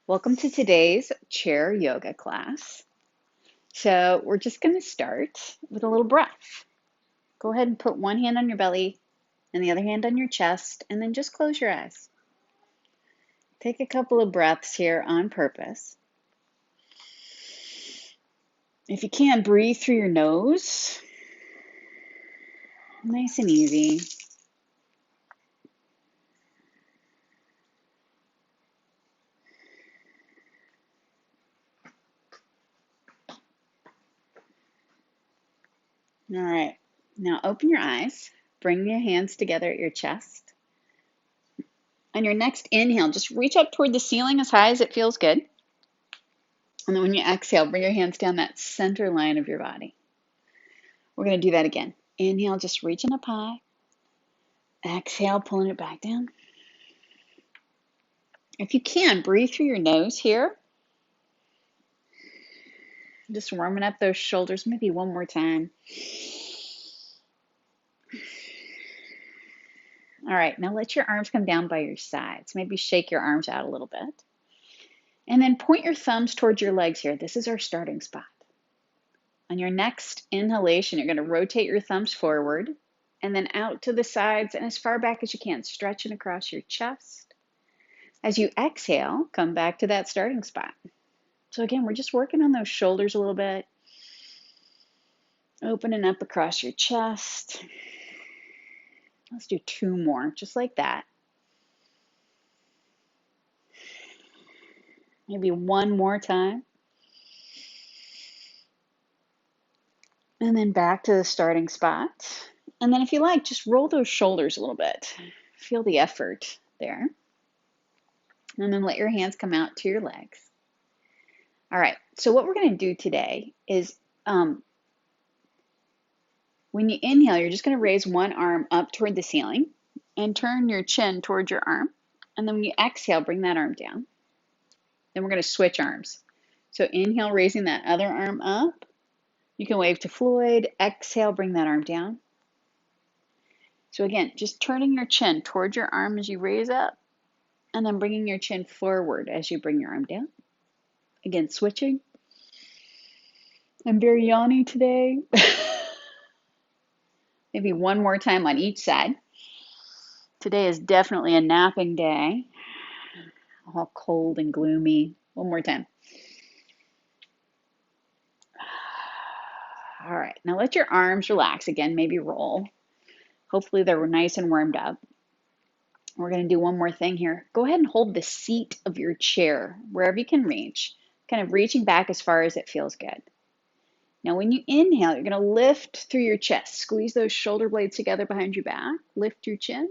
Welcome to today's chair yoga class. So we're just going to start with a little breath. Go ahead and put one hand on your belly and the other hand on your chest, and then just close your eyes. Take a couple of breaths here on purpose. If you can, breathe through your nose. Nice and easy. All right, now open your eyes. Bring your hands together at your chest. On your next inhale, just reach up toward the ceiling as high as it feels good. And then when you exhale, bring your hands down that center line of your body. We're going to do that again. Inhale, just reaching up high. Exhale, pulling it back down. If you can, breathe through your nose here. Just warming up those shoulders maybe one more time. All right, now let your arms come down by your sides. Maybe shake your arms out a little bit. And then point your thumbs towards your legs here. This is our starting spot. On your next inhalation, you're going to rotate your thumbs forward and then out to the sides and as far back as you can, stretching across your chest. As you exhale, come back to that starting spot. So again, we're just working on those shoulders a little bit. Opening up across your chest. Let's do two more, just like that. Maybe one more time. And then back to the starting spot. And then if you like, just roll those shoulders a little bit. Feel the effort there. And then let your hands come out to your legs. All right, so what we're going to do today is when you inhale, you're just going to raise one arm up toward the ceiling and turn your chin towards your arm. And then when you exhale, bring that arm down. Then we're going to switch arms. So inhale, raising that other arm up. You can wave to Floyd. Exhale, bring that arm down. So again, just turning your chin towards your arm as you raise up, and then bringing your chin forward as you bring your arm down. Again, switching. I'm very yawny today. Maybe one more time on each side. Today is definitely a napping day. All cold and gloomy. One more time. All right, now let your arms relax again, maybe roll. Hopefully they're nice and warmed up. We're going to do one more thing here. Go ahead and hold the seat of your chair wherever you can reach, kind of reaching back as far as it feels good. Now when you inhale, you're going to lift through your chest. Squeeze those shoulder blades together behind your back. Lift your chin.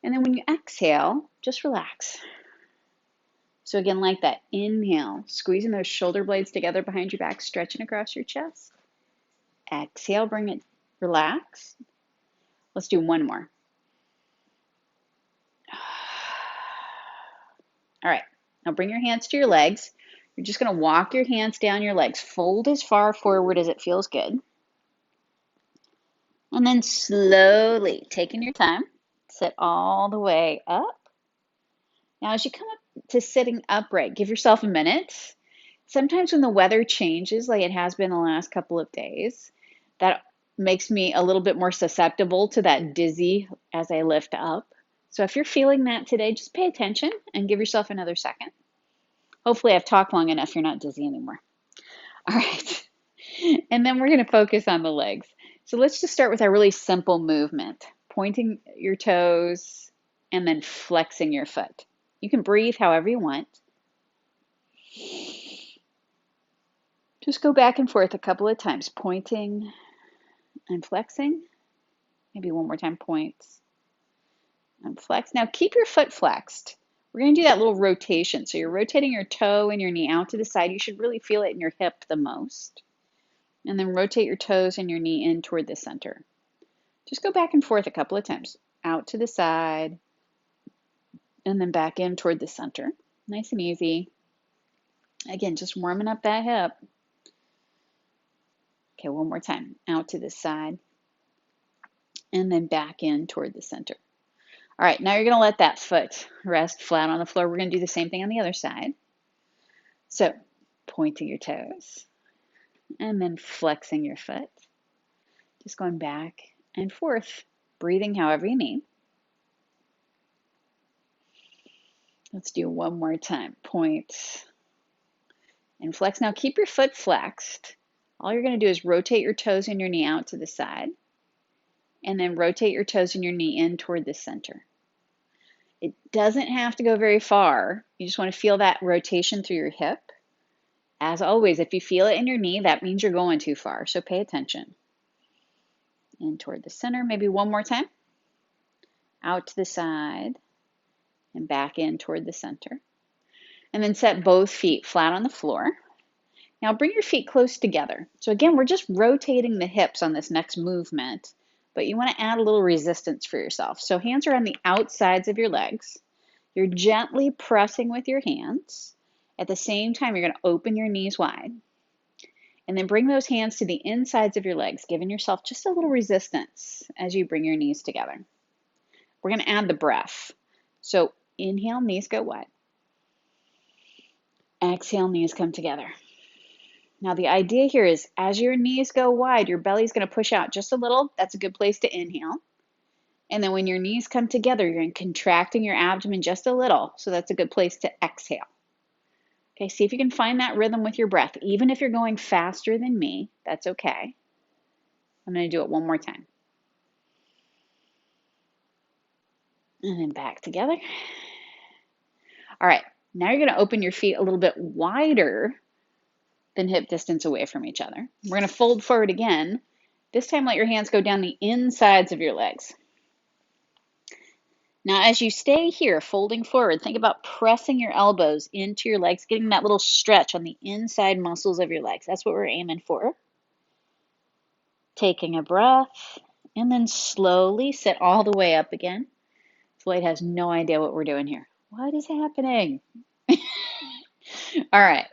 And then when you exhale, just relax. So again, like that, inhale, squeezing those shoulder blades together behind your back, stretching across your chest. Exhale, bring it, relax. Let's do one more. All right, now bring your hands to your legs. You're just going to walk your hands down your legs. Fold as far forward as it feels good. And then slowly, taking your time, sit all the way up. Now as you come up to sitting upright, give yourself a minute. Sometimes when the weather changes, like it has been the last couple of days, that makes me a little bit more susceptible to that dizzy as I lift up. So if you're feeling that today, just pay attention and give yourself another second. Hopefully I've talked long enough you're not dizzy anymore. All right. And then we're going to focus on the legs. So let's just start with a really simple movement. Pointing your toes and then flexing your foot. You can breathe however you want. Just go back and forth a couple of times, pointing and flexing. Maybe one more time, points and flex. Now keep your foot flexed. We're going to do that little rotation. So you're rotating your toe and your knee out to the side. You should really feel it in your hip the most. And then rotate your toes and your knee in toward the center. Just go back and forth a couple of times. Out to the side and then back in toward the center. Nice and easy. Again, just warming up that hip. Okay, one more time. Out to the side and then back in toward the center. All right, now you're going to let that foot rest flat on the floor. We're going to do the same thing on the other side. So pointing your toes and then flexing your foot. Just going back and forth, breathing however you need. Let's do one more time. Point and flex. Now keep your foot flexed. All you're going to do is rotate your toes and your knee out to the side, and then rotate your toes and your knee in toward the center. It doesn't have to go very far. You just want to feel that rotation through your hip. As always, if you feel it in your knee, that means you're going too far, so pay attention. In toward the center, maybe one more time. Out to the side and back in toward the center. And then set both feet flat on the floor. Now bring your feet close together. So again, we're just rotating the hips on this next movement, but you want to add a little resistance for yourself. So hands are on the outsides of your legs. You're gently pressing with your hands. At the same time, you're going to open your knees wide. And then bring those hands to the insides of your legs, giving yourself just a little resistance as you bring your knees together. We're going to add the breath. So inhale, knees go wide. Exhale, knees come together. Now the idea here is as your knees go wide, your belly's going to push out just a little. That's a good place to inhale. And then when your knees come together, you're contracting your abdomen just a little. So that's a good place to exhale. Okay, see if you can find that rhythm with your breath. Even if you're going faster than me, that's okay. I'm going to do it one more time. And then back together. All right, now you're going to open your feet a little bit wider than hip distance away from each other. We're going to fold forward again. This time let your hands go down the insides of your legs. Now as you stay here folding forward, think about pressing your elbows into your legs, getting that little stretch on the inside muscles of your legs. That's what we're aiming for. Taking a breath and then slowly sit all the way up again. Floyd has no idea what we're doing here. What is happening? All right.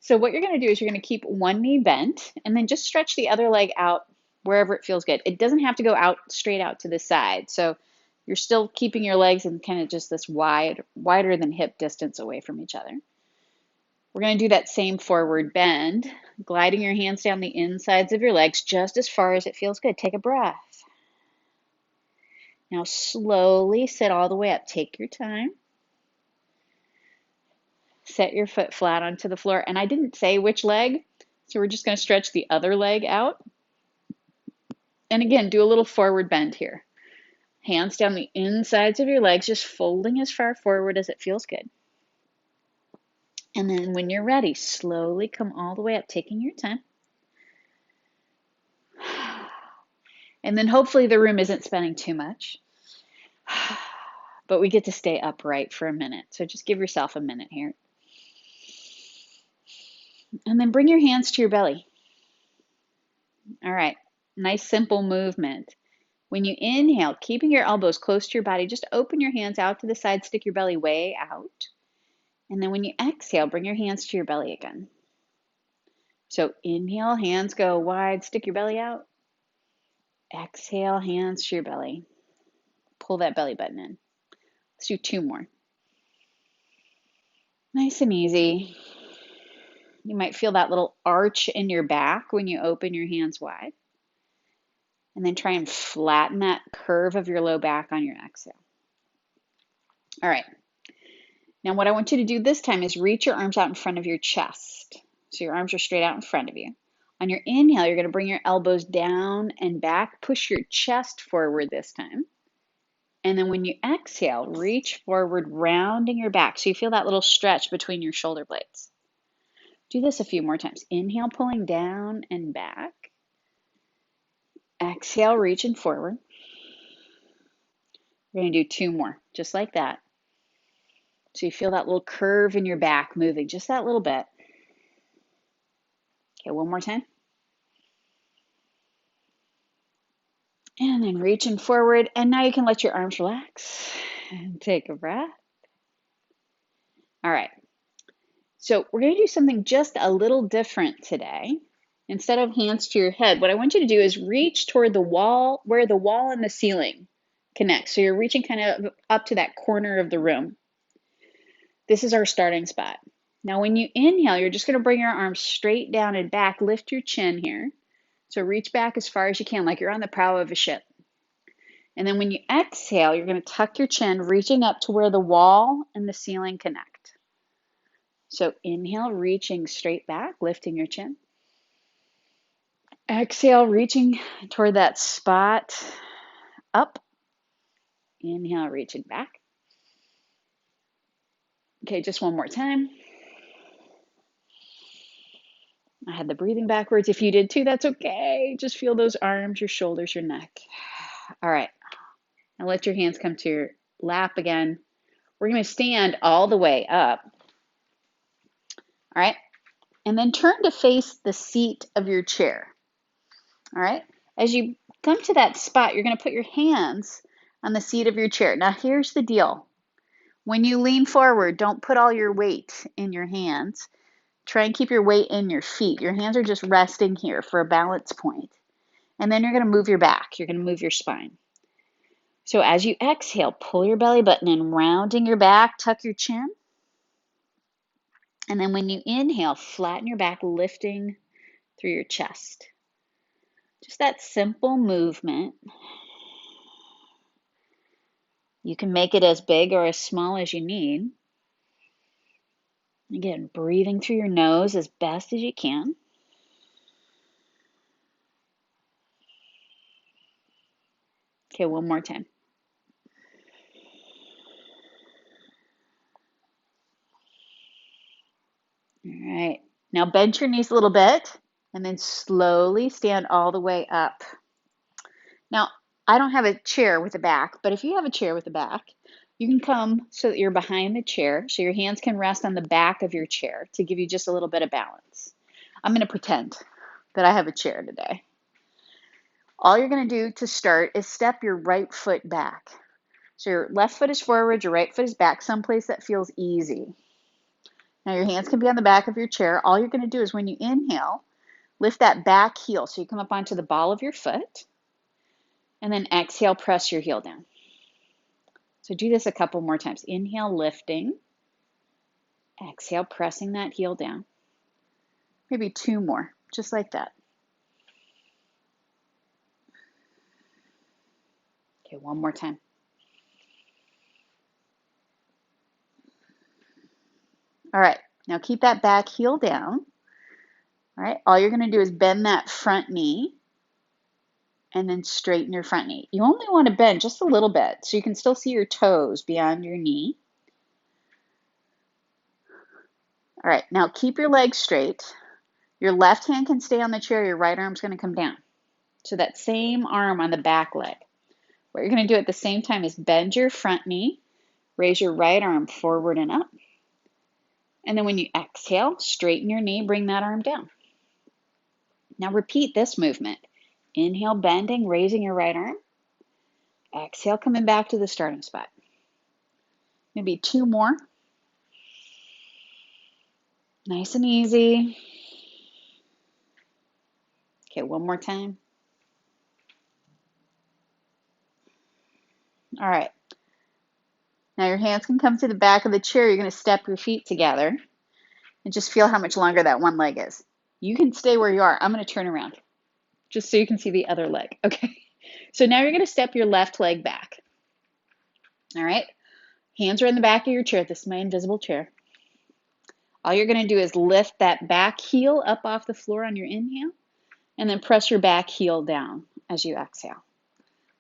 So what you're going to do is you're going to keep one knee bent and then just stretch the other leg out wherever it feels good. It doesn't have to go out straight out to the side. So you're still keeping your legs in kind of just this wider than hip distance away from each other. We're going to do that same forward bend, gliding your hands down the insides of your legs just as far as it feels good. Take a breath. Now slowly sit all the way up. Take your time. Set your foot flat onto the floor. And I didn't say which leg, so we're just going to stretch the other leg out. And again, do a little forward bend here. Hands down the insides of your legs, just folding as far forward as it feels good. And then when you're ready, slowly come all the way up, taking your time. And then hopefully the room isn't spinning too much. But we get to stay upright for a minute. So just give yourself a minute here. And then bring your hands to your belly. All right, nice simple movement. When you inhale, keeping your elbows close to your body, just open your hands out to the side, stick your belly way out. And then when you exhale, bring your hands to your belly again. So inhale, hands go wide, stick your belly out. Exhale, hands to your belly. Pull that belly button in. Let's do two more. Nice and easy. You might feel that little arch in your back when you open your hands wide. And then try and flatten that curve of your low back on your exhale. All right. Now what I want you to do this time is reach your arms out in front of your chest. So your arms are straight out in front of you. On your inhale, you're going to bring your elbows down and back. Push your chest forward this time. And then when you exhale, reach forward, rounding your back. So you feel that little stretch between your shoulder blades. Do this a few more times. Inhale, pulling down and back. Exhale, reaching forward. We're going to do two more, just like that. So you feel that little curve in your back moving, just that little bit. Okay, one more time. And then reaching forward. And now you can let your arms relax and take a breath. All right. So we're going to do something just a little different today. Instead of hands to your head, what I want you to do is reach toward the wall, where the wall and the ceiling connect. So you're reaching kind of up to that corner of the room. This is our starting spot. Now, when you inhale, you're just going to bring your arms straight down and back. Lift your chin here. So reach back as far as you can, like you're on the prow of a ship. And then when you exhale, you're going to tuck your chin, reaching up to where the wall and the ceiling connect. So inhale, reaching straight back, lifting your chin. Exhale, reaching toward that spot, up. Inhale, reaching back. Okay, just one more time. I had the breathing backwards. If you did too, that's okay. Just feel those arms, your shoulders, your neck. All right. Now let your hands come to your lap again. We're going to stand all the way up. All right. And then turn to face the seat of your chair. All right. As you come to that spot, you're going to put your hands on the seat of your chair. Now, here's the deal. When you lean forward, don't put all your weight in your hands. Try and keep your weight in your feet. Your hands are just resting here for a balance point. And then you're going to move your back. You're going to move your spine. So as you exhale, pull your belly button in, rounding your back, tuck your chin. And then when you inhale, flatten your back, lifting through your chest. Just that simple movement. You can make it as big or as small as you need. Again, breathing through your nose as best as you can. Okay, one more time. All right. Now bend your knees a little bit and then slowly stand all the way up. Now, I don't have a chair with a back, but if you have a chair with a back, you can come so that you're behind the chair so your hands can rest on the back of your chair to give you just a little bit of balance. I'm going to pretend that I have a chair today. All you're going to do to start is step your right foot back. So your left foot is forward, your right foot is back, someplace that feels easy. Now your hands can be on the back of your chair. All you're going to do is when you inhale, lift that back heel so you come up onto the ball of your foot, and then exhale, press your heel down. So do this a couple more times. Inhale, lifting. Exhale, pressing that heel down. Maybe two more, just like that. Okay, one more time. All right, now keep that back heel down. All right, all you're going to do is bend that front knee and then straighten your front knee. You only want to bend just a little bit so you can still see your toes beyond your knee. All right, now keep your legs straight. Your left hand can stay on the chair, your right arm's going to come down. So that same arm on the back leg. What you're going to do at the same time is bend your front knee, raise your right arm forward and up. And then when you exhale, straighten your knee, bring that arm down. Now repeat this movement. Inhale, bending, raising your right arm. Exhale, coming back to the starting spot. Maybe two more. Nice and easy. Okay, one more time. All right. Now your hands can come to the back of the chair. You're going to step your feet together and just feel how much longer that one leg is. You can stay where you are. I'm going to turn around just so you can see the other leg. Okay. So now you're going to step your left leg back. All right. Hands are in the back of your chair. This is my invisible chair. All you're going to do is lift that back heel up off the floor on your inhale and then press your back heel down as you exhale.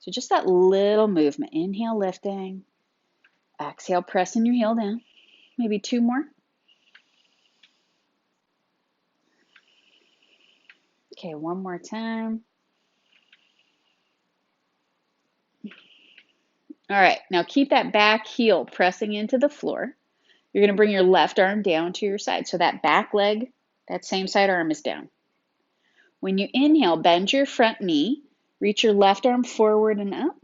So just that little movement. Inhale, lifting. Exhale, pressing your heel down. Maybe two more. Okay, one more time. All right, now keep that back heel pressing into the floor. You're going to bring your left arm down to your side. So that back leg, that same side arm is down. When you inhale, bend your front knee, reach your left arm forward and up.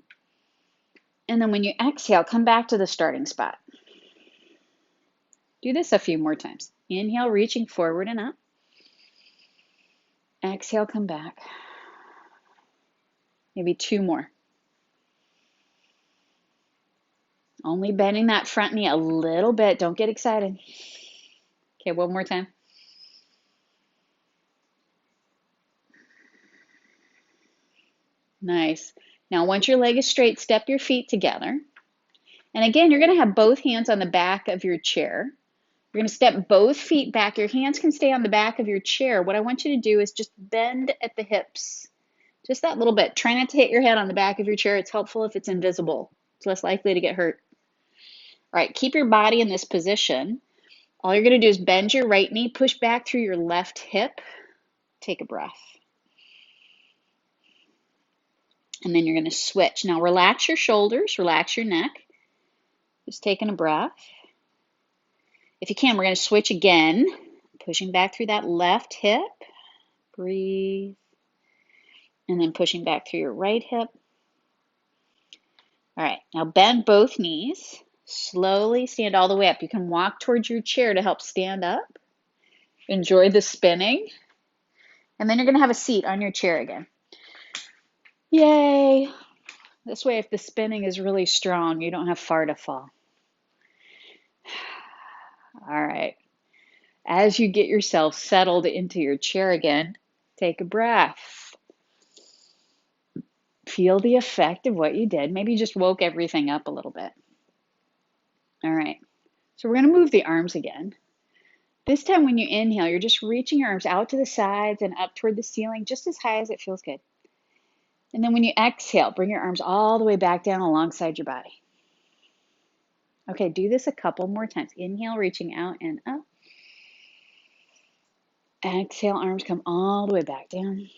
And then when you exhale, come back to the starting spot. Do this a few more times. Inhale, reaching forward and up. Exhale, come back. Maybe two more. Only bending that front knee a little bit. Don't get excited. Okay, one more time. Nice. Now, once your leg is straight, step your feet together. And again, you're going to have both hands on the back of your chair. You're going to step both feet back. Your hands can stay on the back of your chair. What I want you to do is just bend at the hips. Just that little bit. Try not to hit your head on the back of your chair. It's helpful if it's invisible. It's less likely to get hurt. All right, keep your body in this position. All you're going to do is bend your right knee, push back through your left hip. Take a breath. And then you're going to switch. Now relax your shoulders, relax your neck. Just taking a breath. If you can, we're going to switch again. Pushing back through that left hip. Breathe. And then pushing back through your right hip. All right, now bend both knees. Slowly stand all the way up. You can walk towards your chair to help stand up. Enjoy the spinning. And then you're going to have a seat on your chair again. Yay! This way, if the spinning is really strong, you don't have far to fall. All right. As you get yourself settled into your chair again, take a breath. Feel the effect of what you did. Maybe you just woke everything up a little bit. All right. So we're going to move the arms again. This time when you inhale, you're just reaching your arms out to the sides and up toward the ceiling, just as high as it feels good. And then when you exhale, bring your arms all the way back down alongside your body. Okay, do this a couple more times. Inhale, reaching out and up. Exhale, arms come all the way back down.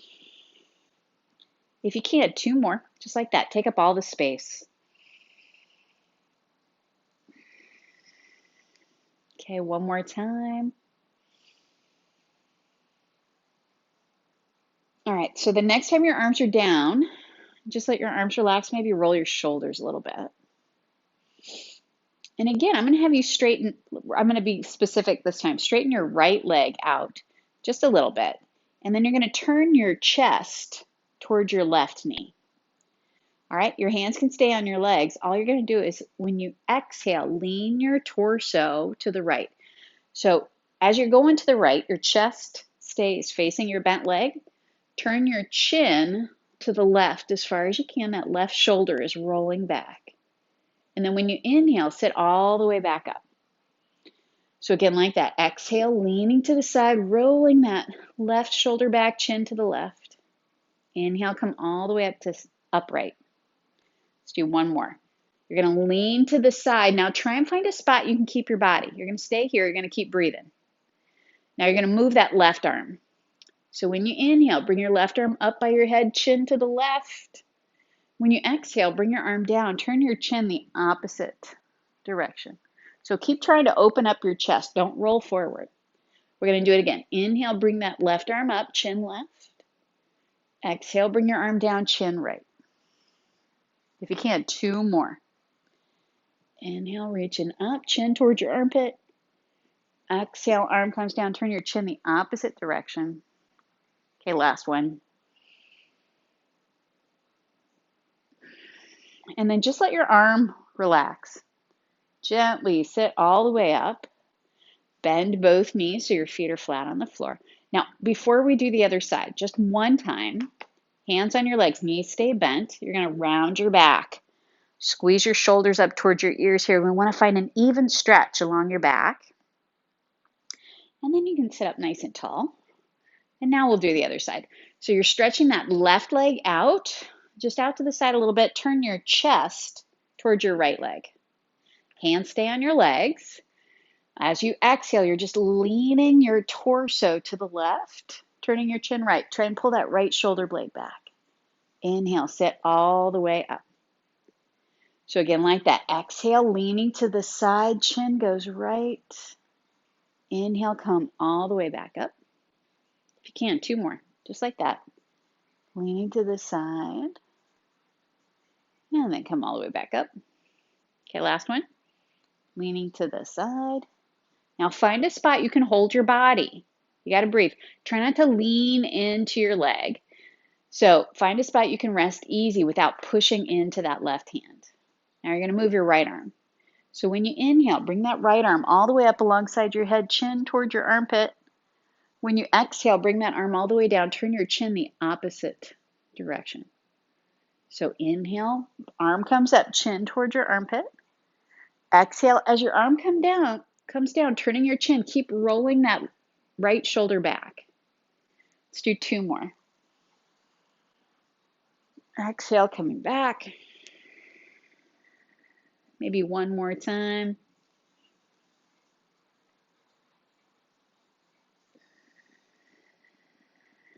If you can't, two more, just like that. Take up all the space. Okay, one more time. All right, so the next time your arms are down, just let your arms relax. Maybe roll your shoulders a little bit. And again, I'm going to have you straighten. I'm going to be specific this time. Straighten your right leg out just a little bit. And then you're going to turn your chest towards your left knee. All right, your hands can stay on your legs. All you're going to do is when you exhale, lean your torso to the right. So as you're going to the right, your chest stays facing your bent leg. Turn your chin to the left as far as you can. That left shoulder is rolling back. And then when you inhale, sit all the way back up. So again, like that, exhale, leaning to the side, rolling that left shoulder back, chin to the left. Inhale, come all the way up to upright. Let's do one more. You're going to lean to the side. Now try and find a spot you can keep your body. You're going to stay here. You're going to keep breathing. Now you're going to move that left arm. So when you inhale, bring your left arm up by your head, chin to the left. When you exhale, bring your arm down. Turn your chin the opposite direction. So keep trying to open up your chest. Don't roll forward. We're going to do it again. Inhale, bring that left arm up, chin left. Exhale, bring your arm down, chin right. If you can, two more. Inhale, reaching up, chin towards your armpit. Exhale, arm comes down, turn your chin the opposite direction. Okay, last one. And then just let your arm relax. Gently sit all the way up. Bend both knees so your feet are flat on the floor. Now, before we do the other side, just one time, hands on your legs, knees stay bent. You're going to round your back. Squeeze your shoulders up towards your ears here. We want to find an even stretch along your back. And then you can sit up nice and tall. And now we'll do the other side. So you're stretching that left leg out, just out to the side a little bit. Turn your chest towards your right leg. Hands stay on your legs. As you exhale, you're just leaning your torso to the left, turning your chin right. Try and pull that right shoulder blade back. Inhale, sit all the way up. So again, like that. Exhale, leaning to the side, chin goes right. Inhale, come all the way back up. If you can, two more, just like that. Leaning to the side. And then come all the way back up. Okay, last one. Leaning to the side. Now find a spot you can hold your body. You got to breathe. Try not to lean into your leg. So find a spot you can rest easy without pushing into that left hand. Now you're going to move your right arm. So when you inhale, bring that right arm all the way up alongside your head, chin toward your armpit. When you exhale, bring that arm all the way down, turn your chin the opposite direction. So inhale, arm comes up, chin toward your armpit. Exhale, as your arm comes down, turning your chin, keep rolling that right shoulder back. Let's do 2 more. Exhale, coming back. Maybe 1 more time.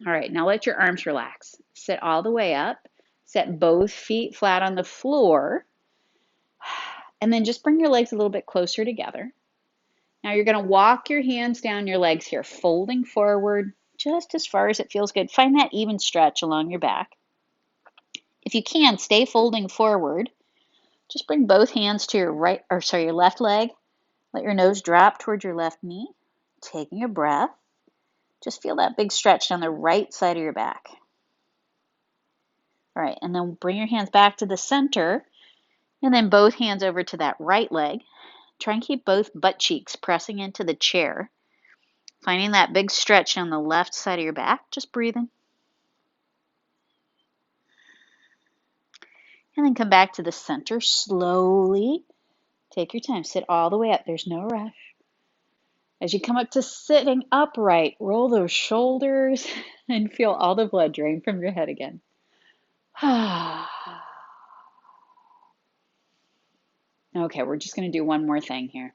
All right, now let your arms relax. Sit all the way up. Set both feet flat on the floor. And then just bring your legs a little bit closer together. Now you're going to walk your hands down your legs here, folding forward just as far as it feels good. Find that even stretch along your back. If you can, stay folding forward. Just bring both hands to your left leg. Let your nose drop toward your left knee. Taking a breath. Just feel that big stretch down the right side of your back. All right, and then bring your hands back to the center, and then both hands over to that right leg. Try and keep both butt cheeks pressing into the chair. Finding that big stretch down the left side of your back. Just breathing. And then come back to the center slowly. Take your time. Sit all the way up. There's no rush. As you come up to sitting upright, roll those shoulders and feel all the blood drain from your head again. Okay, we're just going to do one more thing here.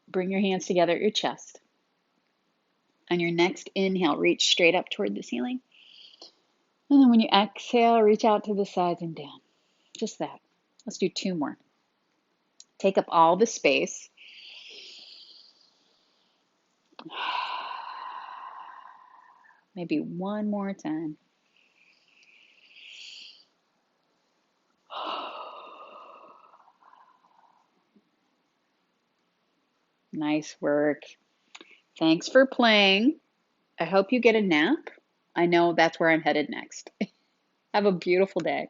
Bring your hands together at your chest. On your next inhale, reach straight up toward the ceiling. And then when you exhale, reach out to the sides and down. Just that. Let's do 2 more. Take up all the space. Maybe 1 more time. Nice work. Thanks for playing. I hope you get a nap. I know that's where I'm headed next. Have a beautiful day.